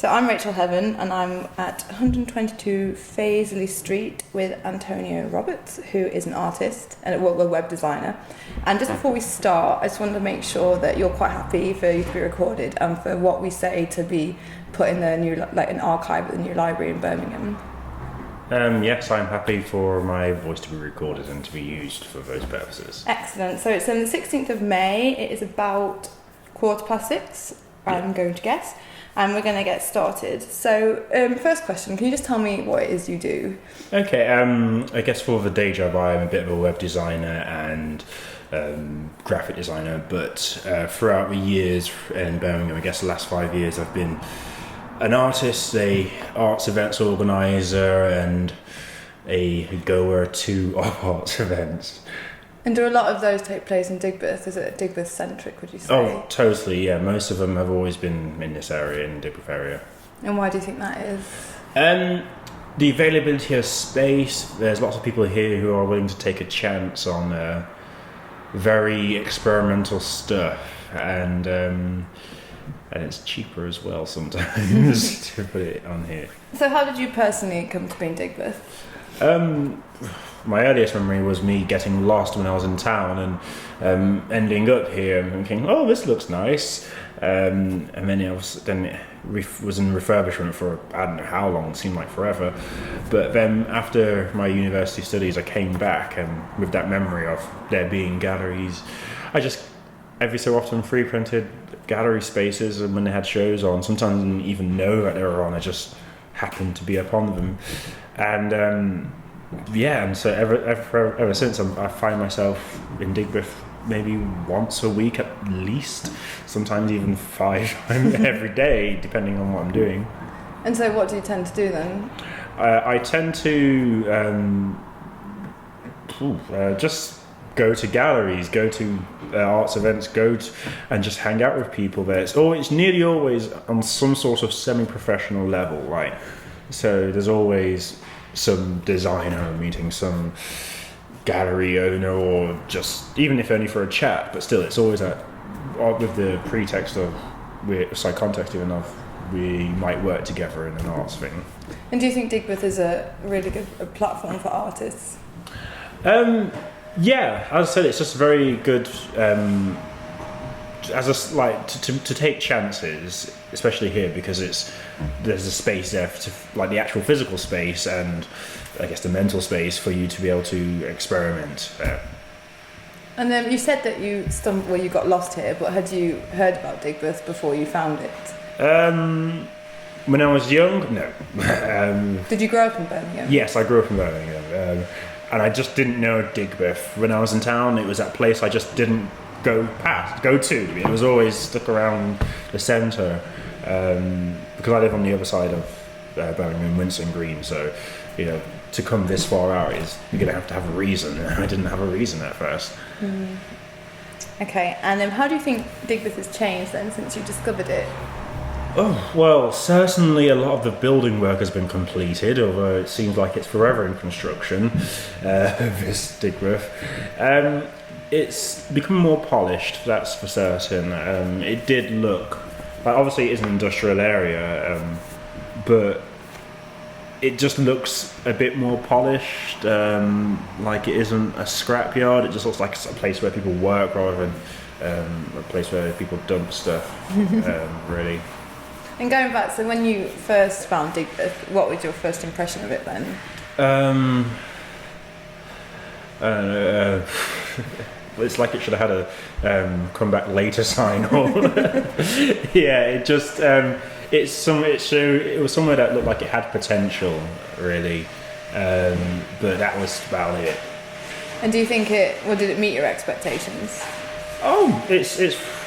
So I'm Rachel Heaven and I'm at 122 Faisley Street with Antonio Roberts, who is an artist and a web designer. And just before we start, I just wanted to make sure that you're quite happy for you to be recorded and for what we say to be put in the new, like an archive at the new library in Birmingham. Yes, I'm happy for my voice to be recorded and to be used for those purposes. Excellent. So it's on the 16th of May. It is about 6:15, I'm going to guess. And we're going to get started. So, first question, can you just tell me what it is you do? Okay, I guess for the day job, I'm a bit of a web designer and graphic designer, but throughout the years in Birmingham, I guess the last 5 years, I've been an artist, a arts events organizer, and a goer to arts events. And do a lot of those take place in Digbeth? Is it Digbeth centric, would you say? Oh, totally, yeah. Most of them have always been in this area, in the Digbeth area. And why do you think that is? The availability of space. There's lots of people here who are willing to take a chance on very experimental stuff, and it's cheaper as well sometimes to put it on here. So how did you personally come to be in Digbeth? My earliest memory was me getting lost when I was in town and ending up here and thinking, oh, this looks nice. And then it was in refurbishment for I don't know how long, it seemed like forever. But then after my university studies, I came back, and with that memory of there being galleries, I just every so often frequented gallery spaces, and when they had shows on, sometimes I didn't even know that they were on, I just happened to be upon them. And and so ever since, I find myself in Digbeth maybe once a week at least, sometimes even 5 times every day, depending on what I'm doing. And so what do you tend to do then? I tend to just go to galleries, go to arts events, and just hang out with people there. It's nearly always on some sort of semi-professional level, right? So there's always some designer meeting some gallery owner, or just even if only for a chat, but still it's always with the pretext of we're context enough, we might work together in an arts thing. And do you think Digbeth is a really good platform for artists? Yeah, as I said, it's just very good to take chances, especially here, because there's a space there to, like, the actual physical space and I guess the mental space for you to be able to experiment. And then you said that you got lost here, but had you heard about Digbeth before you found it? When I was young, no. Did you grow up in Birmingham? Yes, I grew up in Birmingham, and I just didn't know Digbeth. When I was in town, it was that place I just didn't go to. It was always stuck around the centre, because I live on the other side of Birmingham, Winston Green, so to come this far out you're going to have a reason. I didn't have a reason at first. Okay, and then how do you think Digbeth has changed then since you discovered it? Oh, well, certainly a lot of the building work has been completed, although it seems like it's forever in construction, this Digbeth. It's become more polished, that's for certain. It did look, obviously it is an industrial area, but it just looks a bit more polished, like it isn't a scrapyard. It just looks like it's a place where people work rather than a place where people dump stuff, really. And going back, so when you first found Digbeth, what was your first impression of it then? I don't know. It's like it should have had a come back later sign. Or yeah, it just it was somewhere that looked like it had potential, really, but that was about it. And do you think did it meet your expectations? Oh, it's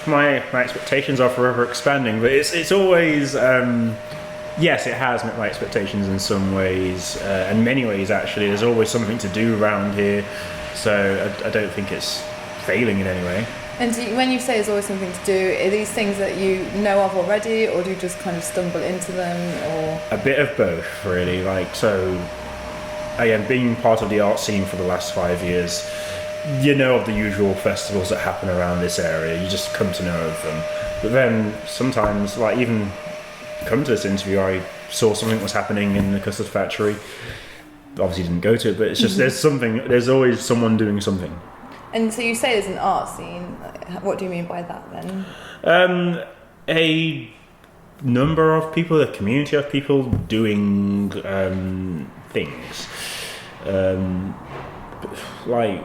my expectations are forever expanding, but it's always yes, it has met my expectations in some ways, in many ways actually. There's always something to do around here, so I don't think it's failing in any way. And when you say there's always something to do, are these things that you know of already, or do you just kind of stumble into them, or? A bit of both, really. Again, being part of the art scene for the last 5 years, you know of the usual festivals that happen around this area. You just come to know of them. But then sometimes, even come to this interview, I saw something was happening in the custard factory. Obviously didn't go to it, but it's just there's always someone doing something. And so you say there's an art scene. What do you mean by that then? A number of people, a community of people doing things. Like,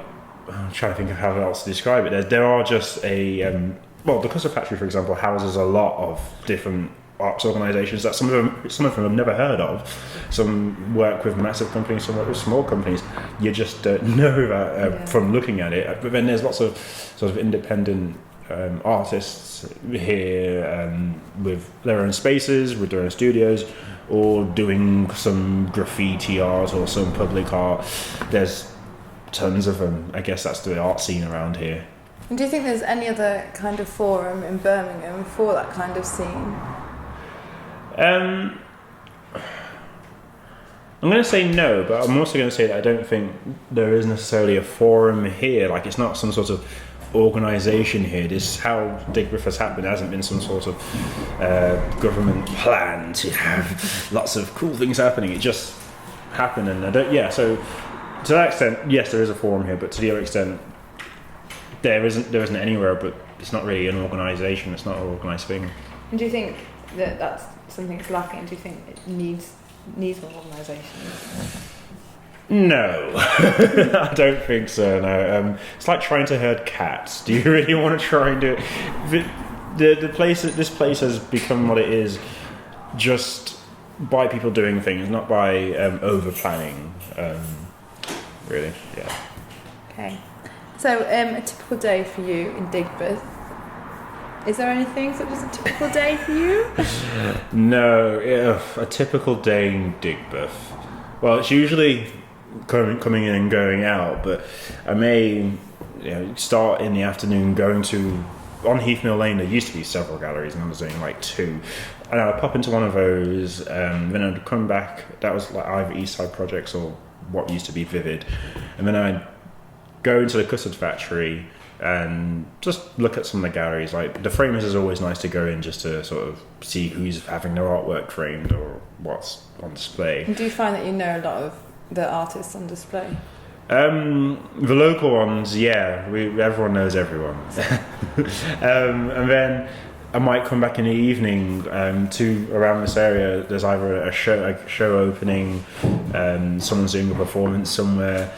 I'm trying to think of how else to describe it. There are just the Custard Factory, for example, houses a lot of different arts organisations that some of them I've never heard of. Some work with massive companies, some work with small companies. You just don't know that from looking at it. But then there's lots of sort of independent artists here with their own spaces, with their own studios, or doing some graffiti art or some public art. There's tons of them. I guess that's the art scene around here. And do you think there's any other kind of forum in Birmingham for that kind of scene? I'm going to say no, but I'm also going to say that I don't think there is necessarily a forum here. Like, it's not some sort of organisation here. This is how Digbeth has happened. There hasn't been some sort of government plan to have lots of cool things happening. It just happened, and so to that extent, yes, there is a forum here, but to the other extent, there isn't anywhere. But it's not really an organisation. It's not an organised thing. And do you think that that's something that's lacking? Do you think it needs more organisation? No, I don't think so. No, it's like trying to herd cats. Do you really want to try and do it? This place has become what it is, just by people doing things, not by over planning. Really, yeah. Okay. So, a typical day for you in Digbeth. Is there anything such as a typical day for you? No, a typical day in Digbeth. Well, it's usually coming in and going out, but I may start in the afternoon going to, on Heath Mill Lane there used to be several galleries and I was doing like 2, and I'd pop into one of those, then I'd come back. That was like either East Side Projects or what used to be Vivid, and then I'd go into the Custard Factory and just look at some of the galleries. Like, the Framers is always nice to go in just to sort of see who's having their artwork framed or what's on display. And do you find that you know a lot of the artists on display? The local ones, yeah, everyone knows everyone. And then I might come back in the evening to around this area. There's either a show opening, someone's doing a performance somewhere,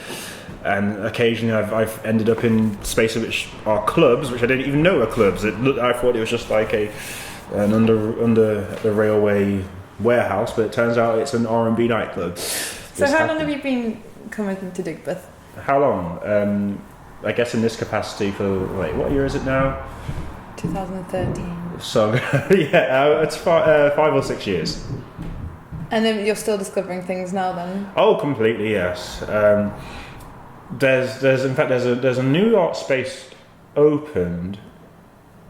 and occasionally I've ended up in spaces which are clubs, which I didn't even know were clubs. I thought it was just like an under the railway warehouse, but it turns out it's an R&B nightclub. So how long have you been coming to Digbeth? How long? I guess in this capacity for, what year is it now? 2013. So, yeah, it's 5 or 6 years. And then you're still discovering things now then? Oh, completely, yes. There's a new art space opened,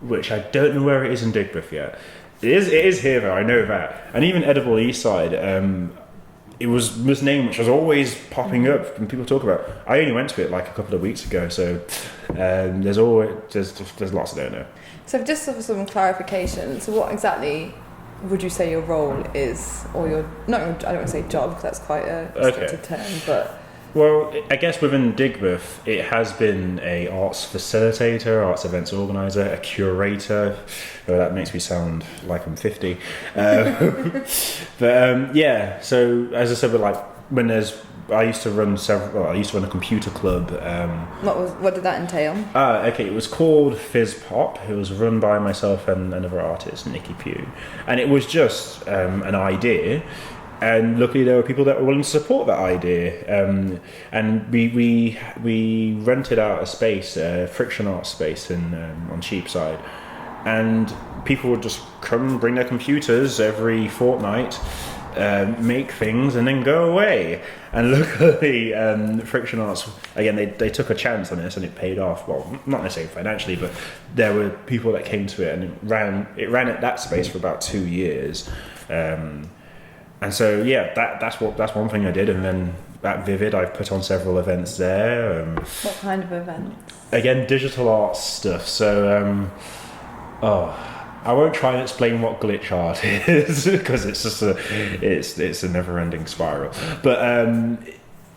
which I don't know where it is in Digbeth yet. It is here though, I know that. And even Edible Eastside, it was this name which was always popping up and people talk about. I only went to it like a couple of weeks ago, so there's lots I don't know. So just for some clarification, so what exactly would you say your role is, or I don't want to say job because that's quite a restricted term, but... Well, I guess within Digbeth, it has been a arts facilitator, arts events organiser, a curator. Oh, that makes me sound like I'm 50. But yeah, so as I said, I used to run a computer club. What did that entail? Okay, it was called Fizz Pop. It was run by myself and another artist, Nikki Pugh, and it was just an idea. And luckily, there were people that were willing to support that idea. And we rented out a space, a friction art space on Cheapside, and people would just come, bring their computers every fortnight, make things, and then go away. And luckily, Friction Arts, again, they took a chance on this, and it paid off. Well, not necessarily financially, but there were people that came to it, and it ran at that space for about 2 years. And so, yeah, that's one thing I did. And then at Vivid, I've put on several events there. What kind of events? Again, digital art stuff. So, I won't try and explain what glitch art is because it's just it's a never-ending spiral. But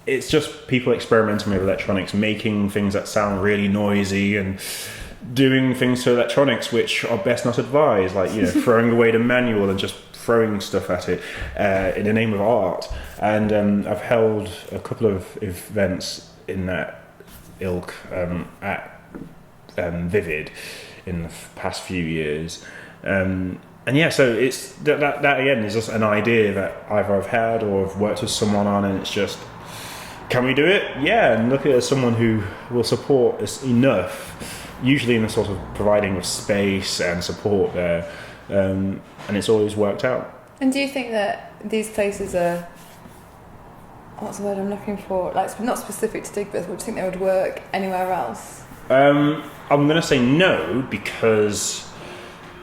it's just people experimenting with electronics, making things that sound really noisy and doing things to electronics which are best not advised, like throwing away the manual and just throwing stuff at it in the name of art. And I've held a couple of events in that ilk at Vivid in the past few years. And yeah, so it's that again is just an idea that either I've had or I've worked with someone on, and it's just, can we do it? Yeah, and look at it as someone who will support us enough, usually in the sort of providing of space and support there, and it's always worked out. And do you think that these places are, what's the word I'm looking for, like not specific to Digbeth, but do you think they would work anywhere else? I'm going to say no, because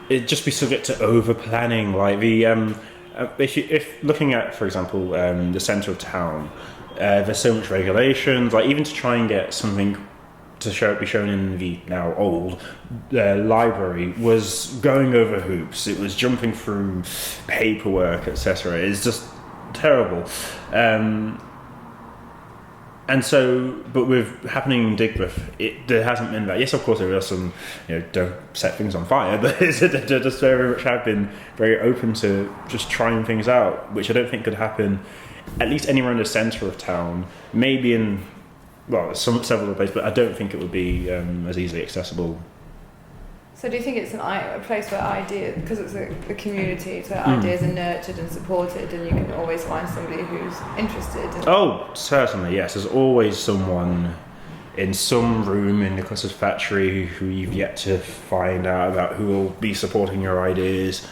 it'd just be subject to over planning. Like if looking at, for example, the centre of town, there's so much regulations. Like even to try and get something to be shown in the now old library was going over hoops. It was jumping through paperwork, etc. It's just terrible. And so, but with happening in Digbeth, there hasn't been that. Yes, of course, there are some, don't set things on fire, but they just very much have been very open to just trying things out, which I don't think could happen, at least anywhere in the centre of town. Maybe in, several other places, but I don't think it would be as easily accessible. So do you think it's a place where ideas, because it's a community, so ideas are nurtured and supported, and you can always find somebody who's interested? Oh, certainly, yes. There's always someone in some room in the Clusters Factory who you've yet to find out about, who will be supporting your ideas,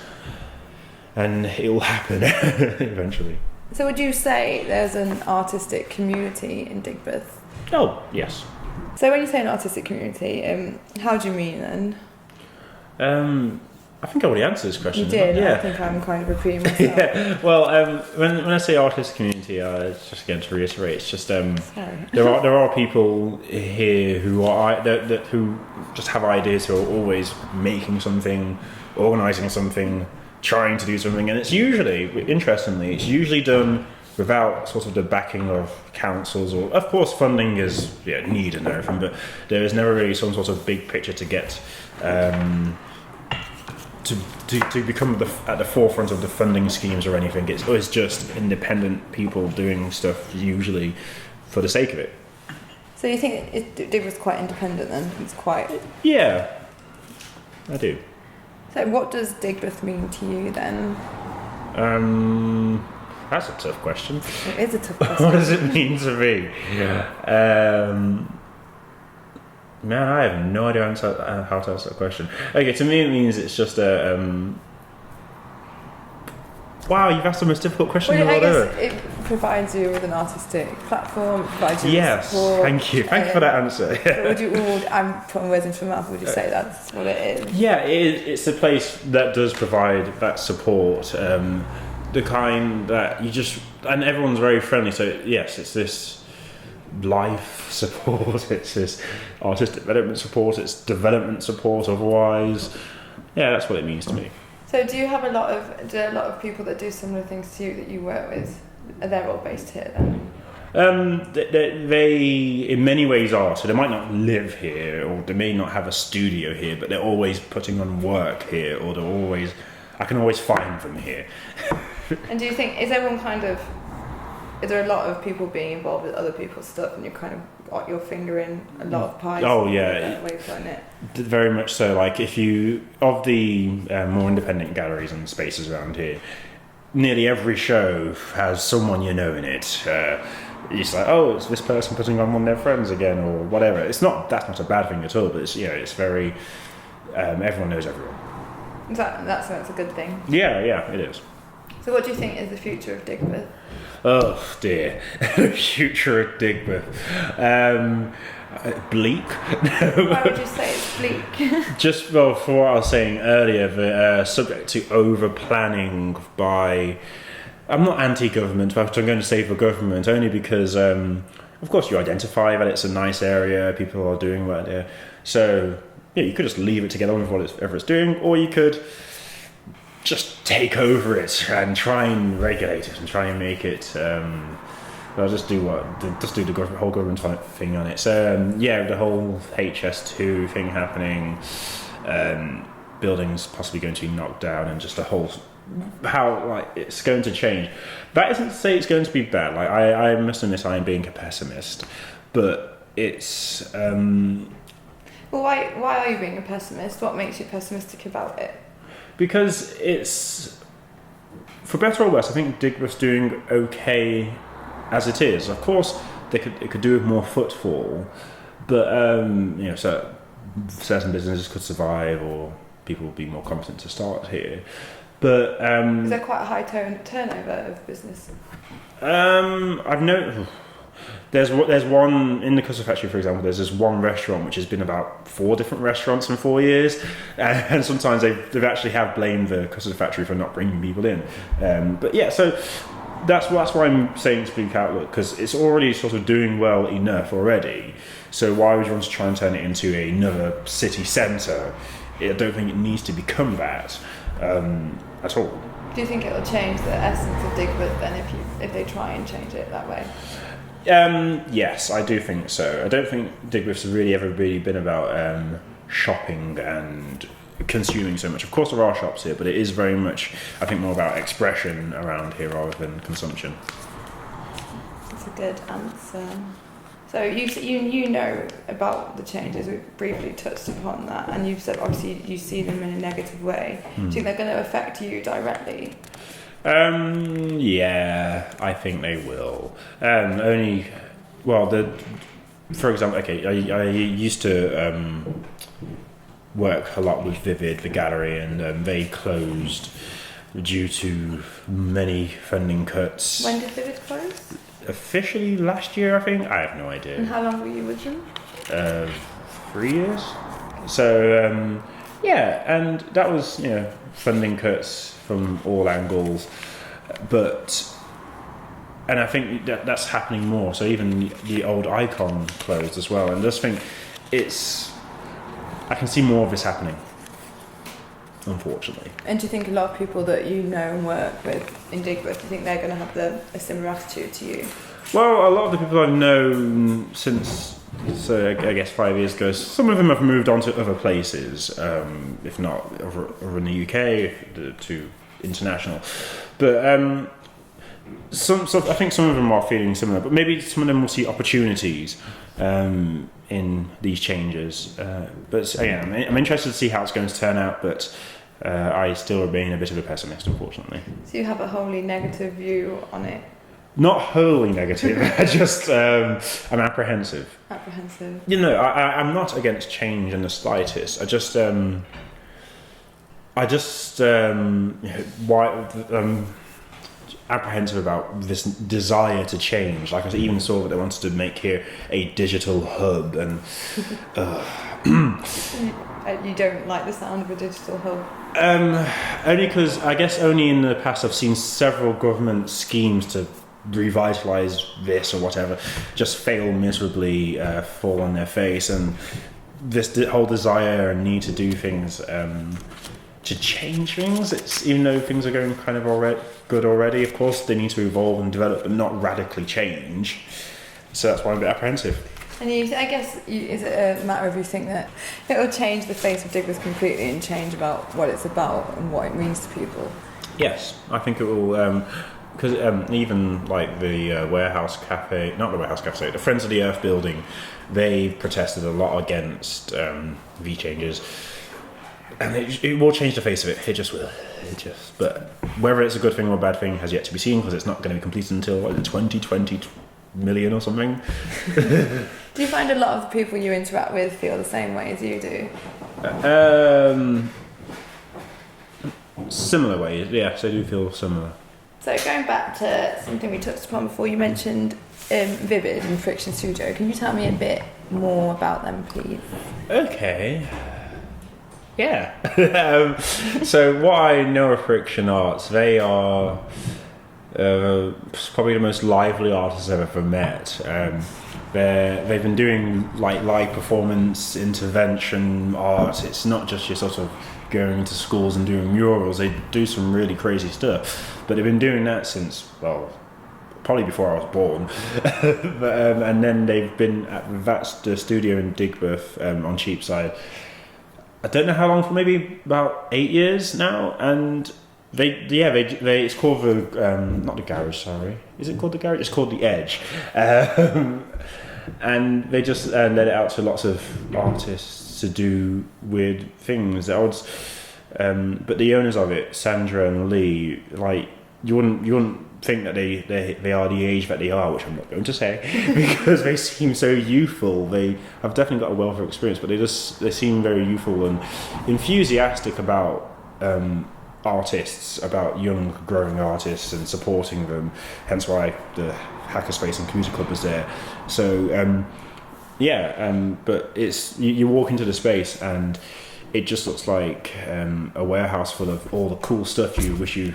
and it will happen eventually. So would you say there's an artistic community in Digbeth? Oh, yes. So when you say an artistic community, how do you mean then? I think I already answered this question. You did. Yeah. I think I'm kind of repeating myself. Yeah. Well, when I say artist community, just again to reiterate, it's just there are people here who are who just have ideas, who are always making something, organising something, trying to do something, and it's usually done without sort of the backing of councils, or of course funding is needed and everything, but there is never really some sort of big picture to get to become at the forefront of the funding schemes or anything. It's always just independent people doing stuff, usually for the sake of it. So you think Digbeth's quite independent then? It's quite... Yeah, I do. So what does Digbeth mean to you then? That's a tough question. It is a tough question. What does it mean to me? Yeah. Man, I have no idea how to answer that question. Okay, to me it means it's just a... Wow, you've asked the most difficult question in the world ever. It provides you with an artistic platform, provides you with support. Thank you for that answer. I'm putting words into my mouth, would you say that's what it is? Yeah, it's a place that does provide that support, the kind that you just... And everyone's very friendly, so yes, it's this life support, it's this artist development support, it's development support otherwise. Yeah, that's what it means to me. So do a lot of people that do similar things to you that you work with, are they all based here then? They in many ways are, so they might not live here, or they may not have a studio here, but they're always putting on work here, or I can always find them here. And do you think, is there a lot of people being involved with other people's stuff, and you kind of got your finger in a lot of pies? Oh yeah, way of putting it. Very much so. Like if you, of the more independent galleries and spaces around here, nearly every show has someone in it. It's like, oh, it's this person putting on one of their friends again, or whatever. That's not a bad thing at all, but it's very everyone knows everyone. That's a good thing. Yeah, it is. So what do you think is the future of Digbeth? Oh dear, future of Digbeth. Bleak. Why would you say it's bleak? Just for what I was saying earlier, the subject to over planning by. I'm not anti-government, but I'm going to say for government only because, of course, you identify that it's a nice area, people are doing well there. So you could just leave it together with whatever it's doing, or you could just take over it and try and regulate it and try and make it. I'll just do the whole government thing on it. So the whole HS2 thing happening, buildings possibly going to be knocked down, and just the whole how like it's going to change. That isn't to say it's going to be bad. Like I must admit I am being a pessimist, but it's. Well, why are you being a pessimist? What makes you pessimistic about it? Because it's, for better or worse, I think Digbeth's doing okay as it is. Of course, it could do with more footfall, but so certain businesses could survive, or people would be more competent to start here. But is there quite a high turnover of business? I've noticed. There's one in the custard factory, for example. There's this one restaurant which has been about 4 different restaurants in 4 years, and sometimes they've actually have blamed the custard factory for not bringing people in. But yeah, so that's why I'm saying speak outlook, because it's already sort of doing well enough already. So why would you want to try and turn it into another city centre? I don't think it needs to become that at all. Do you think it will change the essence of Digbeth then if they try and change it that way? Yes, I do think so. I don't think Digbeth's really ever been about shopping and consuming so much. Of course there are shops here, but it is very much, I think, more about expression around here rather than consumption. That's a good answer. So you know about the changes, we've briefly touched upon that, and you've said obviously you see them in a negative way. Do you think they're going to affect you directly? Yeah, I think they will. For example, I used to work a lot with Vivid, the gallery, and they closed due to many funding cuts. When did Vivid close? Officially last year, I think. I have no idea. And how long were you with them? 3 years. So and that was funding cuts from all angles, and I think that's happening more. So even the old Icon closed as well, and I just think I can see more of this happening, unfortunately. And do you think a lot of people that you know and work with in Digbeth, do you think they're going to have a similar attitude to you? Well, a lot of the people I've known since, so I guess 5 years ago, some of them have moved on to other places, if not over in the UK, to international. But I think some of them are feeling similar, but maybe some of them will see opportunities in these changes. I'm interested to see how it's going to turn out, but I still remain a bit of a pessimist, unfortunately. So you have a wholly negative view on it? Not wholly negative, I'm apprehensive. Apprehensive. I'm not against change in the slightest. Apprehensive about this desire to change. Like I even saw that they wanted to make here a digital hub, and you don't like the sound of a digital hub? Only because I guess only in the past I've seen several government schemes to revitalise this or whatever just fail miserably, fall on their face, and this whole desire and need to do things to change things. It's even though things are going kind of good already. Of course, they need to evolve and develop, but not radically change. So that's why I'm a bit apprehensive. And is it a matter of you think that it will change the face of Digbeth completely and change about what it's about and what it means to people? Yes, I think it will. Because even like the warehouse cafe, not the warehouse cafe, the Friends of the Earth building, they protested a lot against V changes. And it will change the face of it. It just will. But whether it's a good thing or a bad thing has yet to be seen, because it's not going to be completed until 2020 million or something. Do you find a lot of the people you interact with feel the same way as you do? Similar ways, yes, they do feel similar. So going back to something we touched upon before, you mentioned Vivid and Friction Studio. Can you tell me a bit more about them, please? Okay. Yeah. So what I know of Friction Arts, they are probably the most lively artists I've ever met. they've been doing like live performance, intervention art. It's not just your sort of going into schools and doing murals. They do some really crazy stuff, but they've been doing that since, well, probably before I was born. And then they've been at the studio in Digbeth on Cheapside. I don't know how long for, maybe about 8 years now, and they it's called not the garage, sorry. Is it called the garage? It's called the Edge. And they just let it out to lots of artists to do weird things. But the owners of it, Sandra and Lee, like you wouldn't think that they are the age that they are, which I'm not going to say, because they seem so youthful. They have definitely got a wealth of experience, but they seem very youthful and enthusiastic about artists, about young growing artists, and supporting them. Hence why the Hackerspace and Cruiser Club is there. So but it's you walk into the space and it just looks like a warehouse full of all the cool stuff you wish you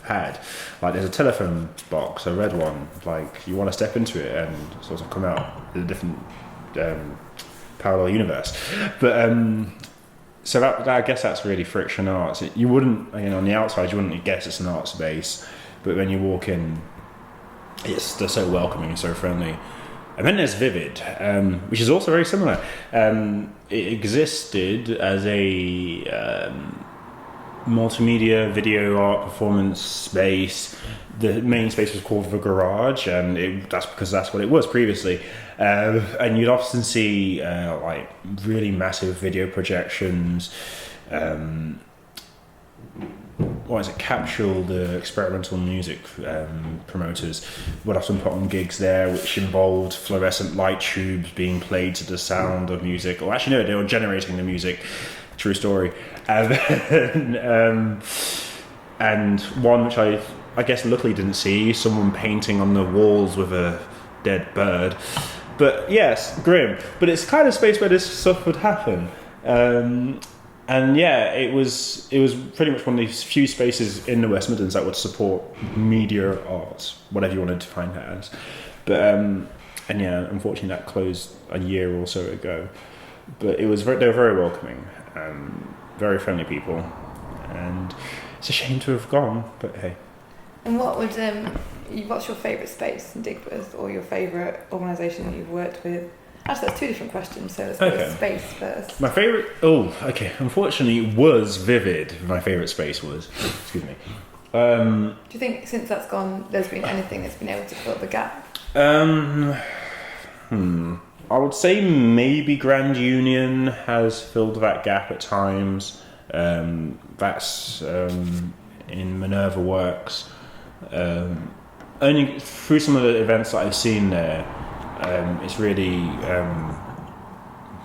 had. Like there's a telephone box, a red one, like you want to step into it and sort of come out in a different parallel universe. But so that I guess that's really Friction Arts. You wouldn't, on the outside you wouldn't guess it's an art space, but when you walk in, they're so welcoming and so friendly. And then there's Vivid, which is also very similar. It existed as a multimedia video art performance space. The main space was called The Garage, and that's because that's what it was previously. And you'd often see like really massive video projections. Capsule, the experimental music promoters would often put on gigs there, which involved fluorescent light tubes being played to the sound of music. Or actually, no, they were generating the music. True story. And one which I guess luckily didn't see, someone painting on the walls with a dead bird. But yes, grim. But it's the kind of space where this stuff would happen. And yeah, it was pretty much one of these few spaces in the West Midlands that would support media arts, whatever you wanted to define that as. But and yeah, unfortunately that closed a year or so ago. But they were very welcoming, very friendly people, and it's a shame to have gone. But hey. And what's your favourite space in Digbeth, or your favourite organisation that you've worked with? Actually, that's two different questions, so let's go with space first. My favourite... Unfortunately, it was Vivid. My favourite space was... Excuse me. Do you think since that's gone, there's been anything that's been able to fill the gap? I would say maybe Grand Union has filled that gap at times. That's in Minerva Works. Only through some of the events that I've seen there, it's really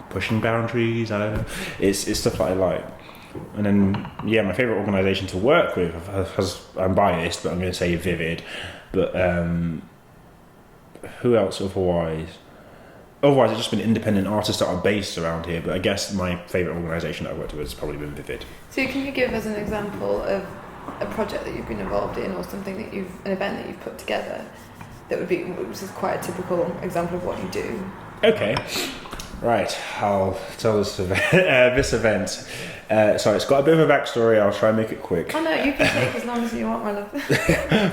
pushing boundaries. I don't know. It's stuff that I like. And then, yeah, my favourite organisation to work with, I'm biased, but I'm going to say Vivid. But who else otherwise? Otherwise, it's just been independent artists that are based around here. But I guess my favourite organisation that I've worked with has probably been Vivid. So can you give us an example of a project that you've been involved in, or something that an event that you've put together which is quite a typical example of what you do? Okay, right. I'll tell this event. Sorry, it's got a bit of a backstory. I'll try and make it quick. Oh no, you can take as long as you want, my love.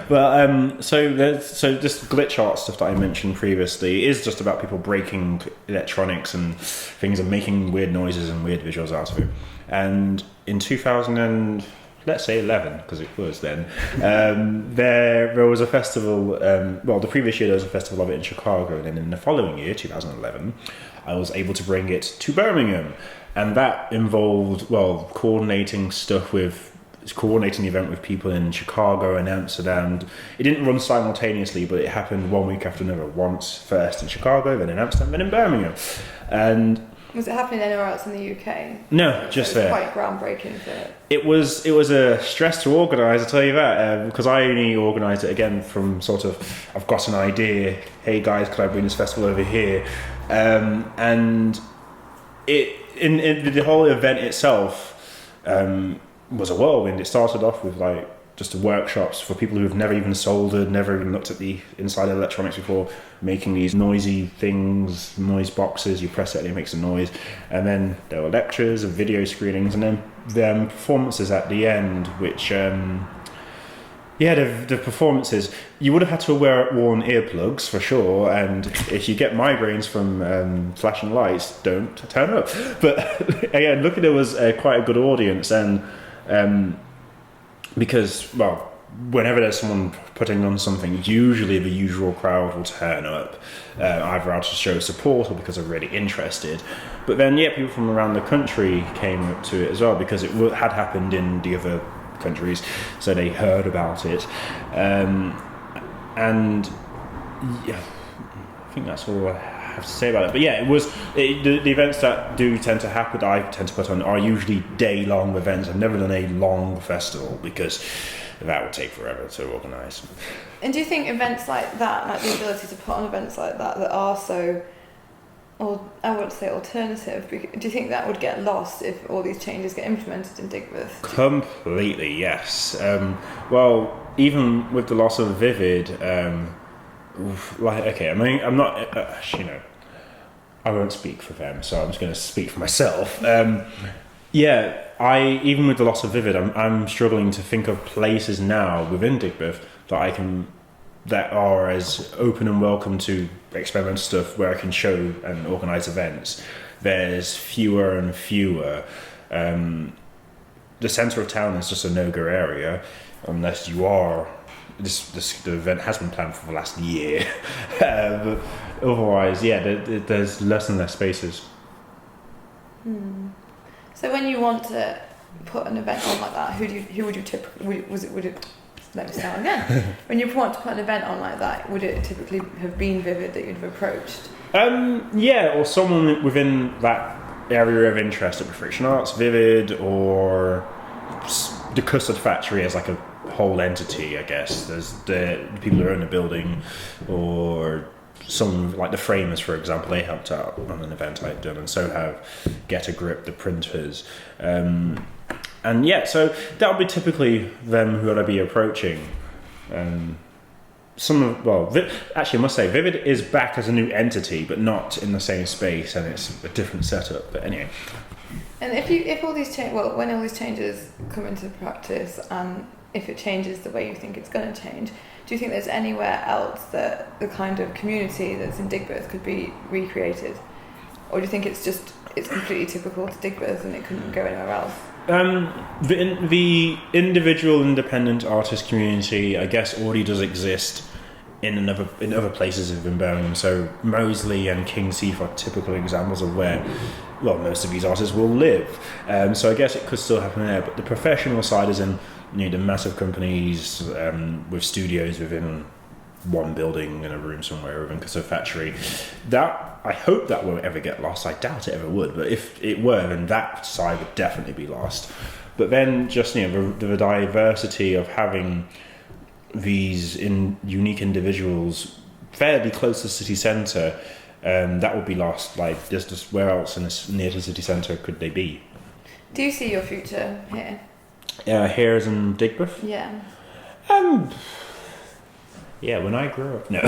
Well, so this glitch art stuff that I mentioned previously is just about people breaking electronics and things and making weird noises and weird visuals out of it. And in 2011, because it was then, there was a festival, the previous year there was a festival of it in Chicago, and then in the following year, 2011, I was able to bring it to Birmingham, and that involved, coordinating the event with people in Chicago and Amsterdam. It didn't run simultaneously, but it happened one week after another, once first in Chicago, then in Amsterdam, then in Birmingham. And was it happening anywhere else in the UK? No, just there. Quite groundbreaking for it. It was a stress to organise, I'll tell you that, because I only organised it again from sort of, I've got an idea, hey guys, could I bring this festival over here? And in the whole event itself was a whirlwind. It started off with just workshops for people who have never even soldered, never even looked at the inside of electronics before, making these noisy things, noise boxes. You press it and it makes a noise. And then there were lectures and video screenings, and then performances at the end, which the performances, you would have had to wear worn earplugs for sure, and if you get migraines from flashing lights, don't turn up. But again, luckily there was quite a good audience, and because, well, whenever there's someone putting on something, usually the usual crowd will turn up, either out to show support or because they're really interested. But then, people from around the country came up to it as well, because it had happened in the other countries, so they heard about it. And yeah, I think that's all I have to say about it. But yeah, the events that do tend to happen, I tend to put on, are usually day-long events. I've never done a long festival because that would take forever to organise. And do you think events like that, like the ability to put on events like that are so, or I wouldn't say alternative, do you think that would get lost if all these changes get implemented in Digbeth? Completely, yes. Well, even with the loss of Vivid, I'm not, I won't speak for them, so I'm just going to speak for myself. Even with the loss of Vivid, I'm struggling to think of places now within Digbeth that are as open and welcome to experimental stuff where I can show and organise events. There's fewer and fewer. The centre of town is just a no-go area unless you are. The event has been planned for the last year. But otherwise, there's less and less spaces. So when you want to put an event on like that, who would you typically, let me start again. When you want to put an event on like that, would it typically have been Vivid that you'd have approached? Or someone within that area of interest at the Friction Arts, Vivid, or the Custard Factory as like a whole entity, I guess. There's the people who own the building, or some like the Framers, for example. They helped out on an event I'd done, and so have Get a Grip, the printers. So that would be typically them who I'd be approaching. Actually, I must say, Vivid is back as a new entity, but not in the same space, and it's a different setup. But anyway. And if all these when all these changes come into practice, and if it changes the way you think it's going to change, do you think there's anywhere else that the kind of community that's in Digbeth could be recreated, or do you think it's completely typical to Digbeth and it couldn't go anywhere else? The individual independent artist community, I guess, already does exist in other places within Birmingham. So Moseley and King's Heath are typical examples of where, most of these artists will live. So I guess it could still happen there. But the professional side is in the massive companies with studios within one building in a room somewhere within Custard Factory. That, I hope that won't ever get lost. I doubt it ever would, but if it were, then that side would definitely be lost. But then just the diversity of having these unique individuals fairly close to the city centre, that would be lost. Like, just where else near to the city centre could they be? Do you see your future here? Here as in Digbeth? Yeah. Yeah, when I grow up, no.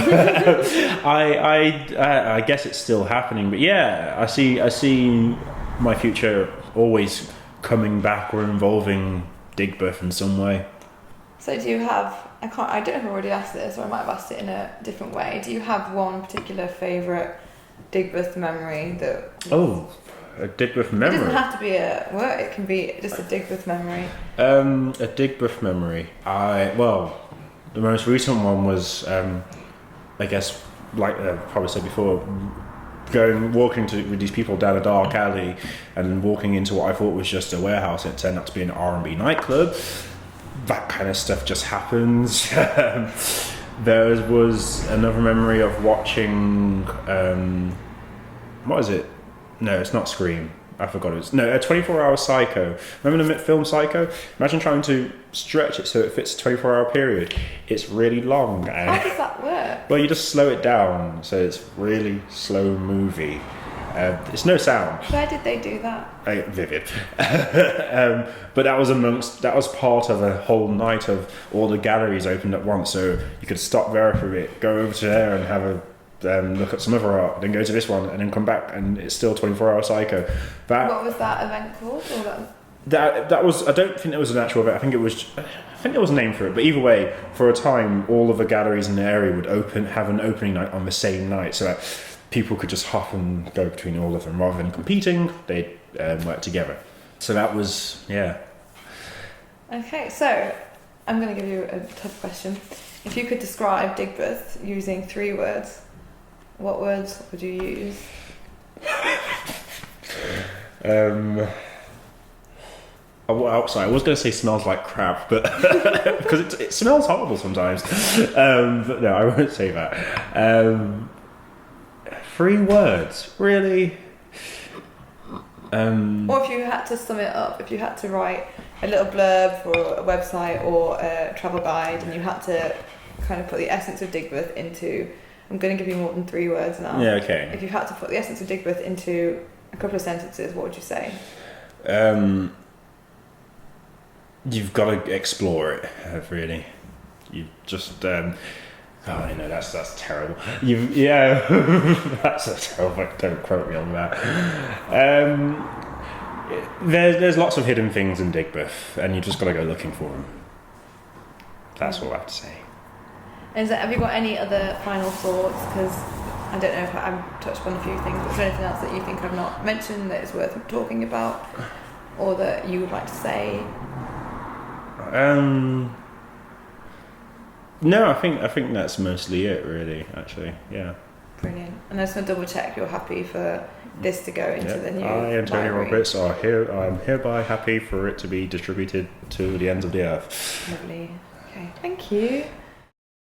I guess it's still happening, but yeah, I see my future always coming back or involving Digbeth in some way. So do you have? I don't know if I already asked this, or I might have asked it in a different way. Do you have one particular favourite Digbeth memory that? A Digbeth memory. It doesn't have to be it can be just a Digbeth memory. A Digbeth memory. The most recent one was, I guess, like I probably said before, walking with these people down a dark alley and walking into what I thought was just a warehouse. It turned out to be an R&B nightclub. That kind of stuff just happens. There was another memory of watching, what is it? No, it's not Scream. I forgot it was. No, a 24-hour Psycho. Remember the film Psycho? Imagine trying to stretch it so it fits a 24-hour period. It's really long. How does that work? Well, you just slow it down, so it's really slow movie. It's no sound. Where did they do that? Vivid. But that was part of a whole night of all the galleries opened at once, so you could stop there for a bit, go over to there and have a look at some other art, then go to this one, and then come back, and it's still 24-hour Psycho. What was that event called? That was. I don't think it was an actual event. I think there was a name for it. But either way, for a time, all of the galleries in the area would have an opening night on the same night, so that people could just hop and go between all of them rather than competing. They'd work together. So that was Okay, so I'm going to give you a tough question. If you could describe Digbeth using 3 words, what words would you use? Outside, I was going to say smells like crap, but because it smells horrible sometimes. But no, I won't say that. 3 words, really. Or if you had to sum it up, if you had to write a little blurb for a website or a travel guide, and you had to kind of put the essence of Digbeth into, I'm going to give you more than 3 words now. Yeah, okay. If you had to put the essence of Digbeth into a couple of sentences, what would you say? You've got to explore it, really. You just I know that's terrible. That's terrible. Don't quote me on that. There's lots of hidden things in Digbeth, and you just got to go looking for them. That's all I have to say. Have you got any other final thoughts? Because I don't know if I've touched on a few things, but is there anything else that you think I've not mentioned that is worth talking about, or that you would like to say? No, I think that's mostly it, really. Actually, yeah. Brilliant. And I just want to double check you're happy for this to go into the new I, Antonio library. Roberts, I'm hereby happy for it to be distributed to the ends of the earth. Lovely. Okay. Thank you.